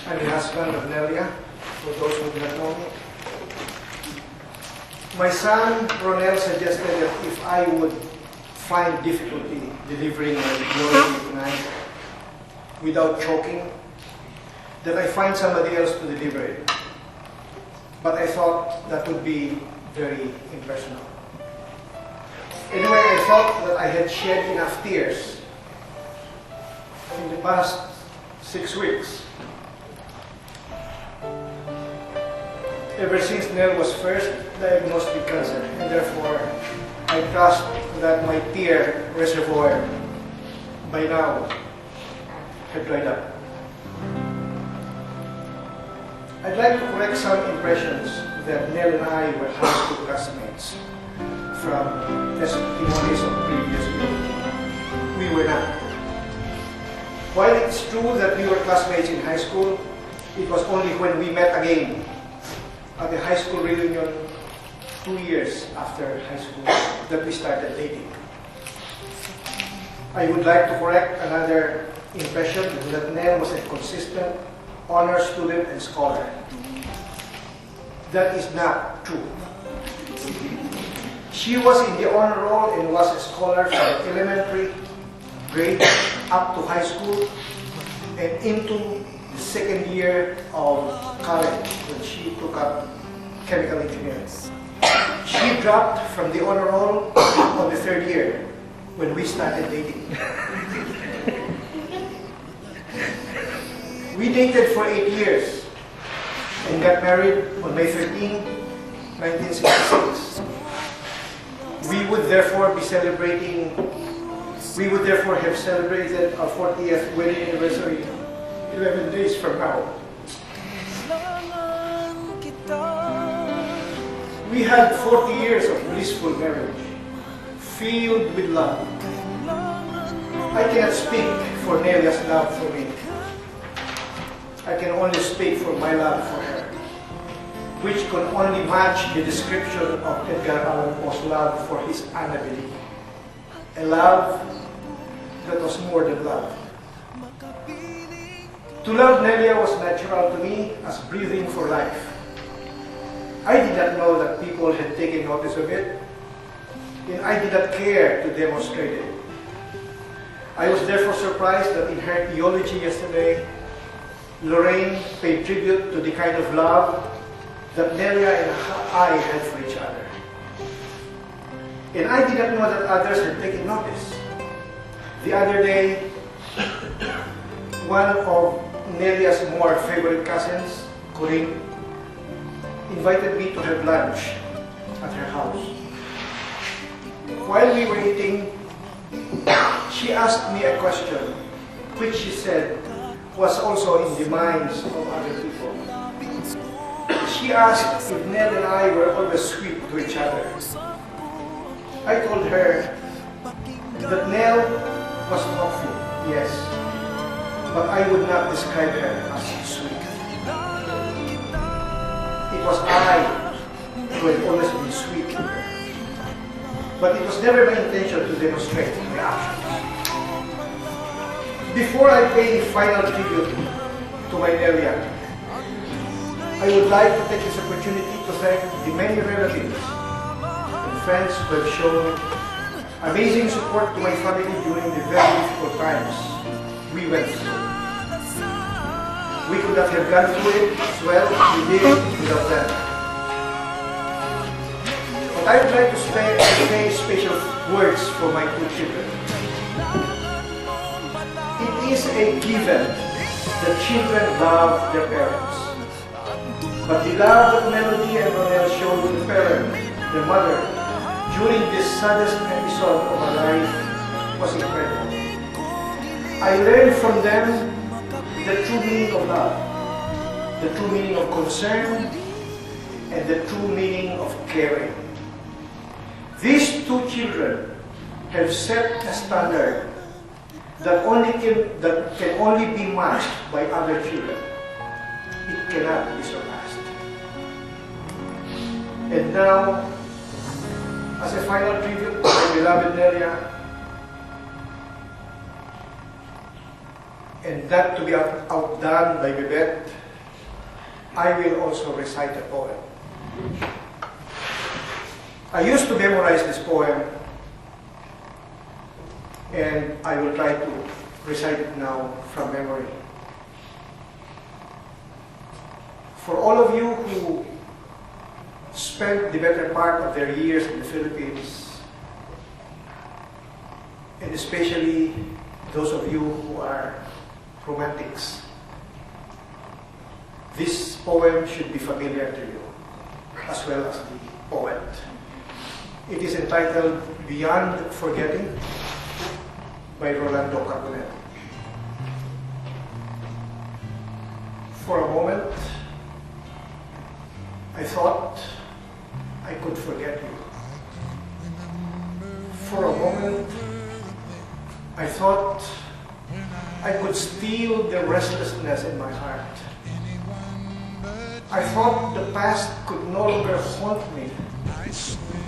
I'm the husband of Nelia, for those who do not know me. My son, Romeo, suggested that if I would find difficulty delivering my eulogy tonight without choking, that I find somebody else to deliver it. But I thought that would be very impersonal. Anyway, I felt that I had shed enough tears in the past 6 weeks. Ever since Nell was first diagnosed with cancer, and therefore I trust that my tear reservoir by now had dried up. I'd like to correct some impressions that Nell and I were high school classmates from testimonies of previous years. We were not. While it's true that we were classmates in high school, it was only when we met again at the high school reunion 2 years after high school that we started dating. I would like to correct another impression that Nell was a consistent honor student and scholar. That is not true. She was in the honor roll and was a scholar from elementary grade up to high school and into the second year of college when she took up chemical engineering. She dropped from the honor roll on the third year when we started dating. We dated for 8 years and got married on May 13, 1966. We would therefore have celebrated our 40th wedding anniversary 11 days from now. We had 40 years of blissful marriage, filled with love. I cannot speak for Nelia's love for me. I can only speak for my love for her, which can only match the description of Edgar Allan Poe's love for his Annabelle. A love that was more than love. To love Nelia was natural to me as breathing for life. I did not know that people had taken notice of it, and I did not care to demonstrate it. I was therefore surprised that in her eulogy yesterday, Lorraine paid tribute to the kind of love that Nelia and I had for each other. And I did not know that others had taken notice. The other day, one of Nelia's more favorite cousins, Corinne, invited me to have lunch at her house. While we were eating, she asked me a question, which she said was also in the minds of other people. She asked if Nell and I were always sweet to each other. I told her that Nell was thoughtful, yes, but I would not describe her as sweet. It was I who had always been sweet to her. But it was never my intention to demonstrate my actions. Before I pay the final tribute to my Nelia, I would like to take this opportunity to thank the many relatives and friends who have shown amazing support to my family during the very difficult times we went through. We could not have gone through it as well as we did without them. But I would like to say special words for my 2 children. It is a given that children love their parents. But the love that Melody and Romeo showed to the parent, their mother, during this saddest episode of our life was incredible. I learned from them the true meaning of love, the true meaning of concern, and the true meaning of caring. These 2 children have set a standard that can only be matched by other children. It cannot be surpassed. And now, as a final tribute to my beloved Nelia and that to be outdone by Bebet, I will also recite a poem. I used to memorize this poem, and I will try to recite it now from memory. For all of you who spent the better part of their years in the Philippines, and especially those of you who are romantics, this poem should be familiar to you, as well as the poet. It is entitled Beyond Forgetting by Rolando Carbonell. For a moment, I thought I could forget you. For a moment, I thought I could steal the restlessness in my heart. I thought the past could no longer haunt me,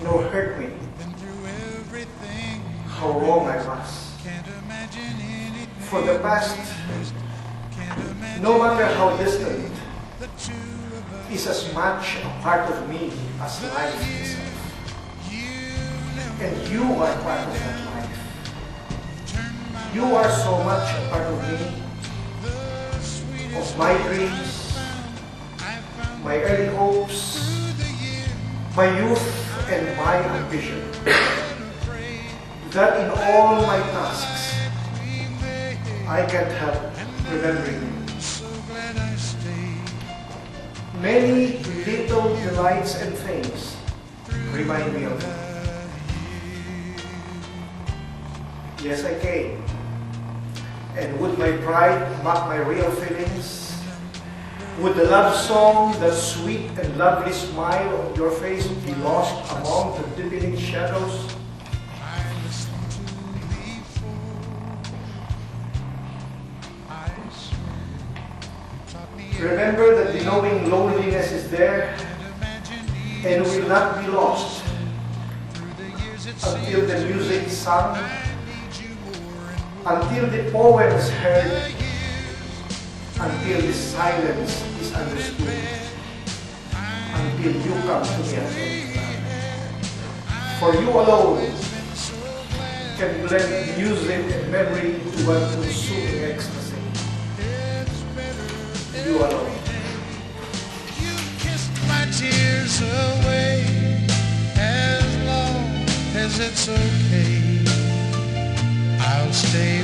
nor hurt me. How wrong I was. For the past, no matter how distant, is as much a part of me as life itself. And you are part of that life. You are so much a part of me, of my dreams, my early hopes, my youth, and my ambition, that in all my tasks, I can't help remembering you. Many little delights and things remind me of you. Yes, I came. And would my pride mock my real feelings? Would the love song, the sweet and lovely smile of your face be lost among the deepening shadows? Remember that the knowing loneliness is there and will not be lost until the music sung, until the poems heard, until the silence is understood, until you come to me again. For you alone can blend music and memory to one consuming ecstasy. You alone. You kissed my tears away. As long as it's okay, I'll stay